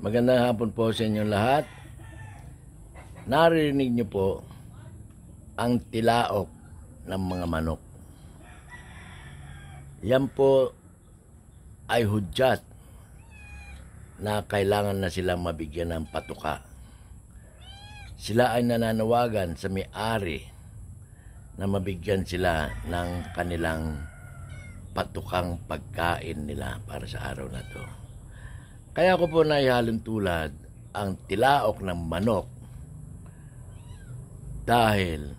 Magandang hapon po sa inyong lahat. Narinig niyo po ang tilaok ng mga manok. Yan po ay hudyat na kailangan na silang mabigyan ng patuka. Sila ay nananawagan sa may-ari na mabigyan sila ng kanilang patukang pagkain nila para sa araw na to. Kaya ko po naihalin tulad ang tilaok ng manok dahil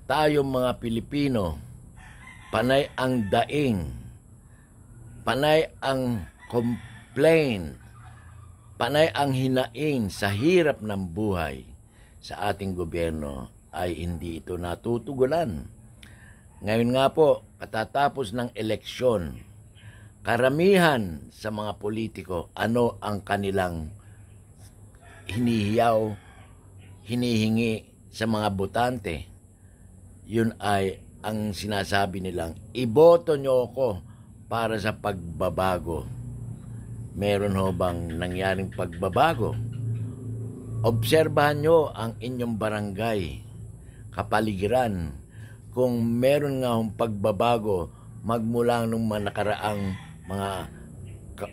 tayong mga Pilipino, panay ang daing, panay ang complain, panay ang hinaing sa hirap ng buhay sa ating gobyerno ay hindi ito natutugunan. Ngayon nga po, katatapos ng eleksyon, karamihan sa mga politiko, ano ang kanilang hinihiyaw, hinihingi sa mga botante? Yun ay ang sinasabi nilang, iboto nyo ako para sa pagbabago. Meron ho bang nangyaring pagbabago? Obserbahan nyo ang inyong barangay, kapaligiran, kung meron nga hong pagbabago magmula nung nakaraang mga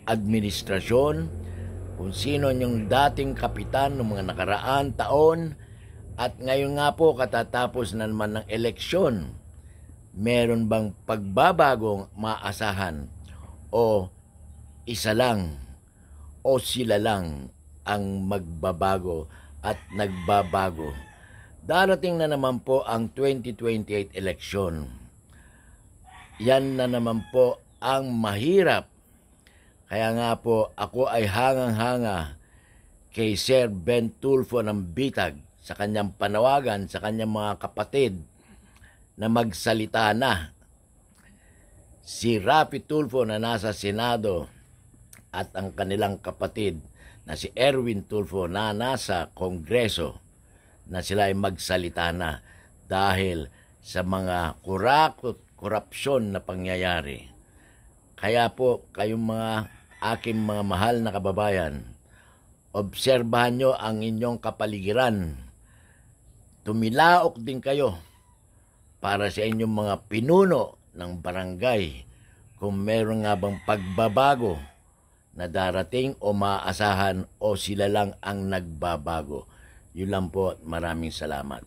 administrasyon, kung sino yung dating kapitan ng mga nakaraan taon, at ngayon nga po katatapos na naman ng eleksyon, meron bang pagbabagong maasahan o isa lang o sila lang ang magbabago at nagbabago? Darating na naman po ang 2028 eleksyon. Yan na naman po ang mahirap. Kaya nga po ako ay hangang-hanga kay Sir Ben Tulfo ng Bitag sa kanyang panawagan sa kanyang mga kapatid na magsalita na. Si Rafi Tulfo na nasa Senado at ang kanilang kapatid na si Erwin Tulfo na nasa Kongreso na sila ay magsalita na dahil sa mga korupsyon na pangyayari. Kaya po, kayong mga aking mga mahal na kababayan, obserbahan nyo ang inyong kapaligiran. Tumilaok din kayo para sa inyong mga pinuno ng barangay kung meron nga bang pagbabago na darating o maaasahan o sila lang ang nagbabago. Yun lang po, maraming salamat.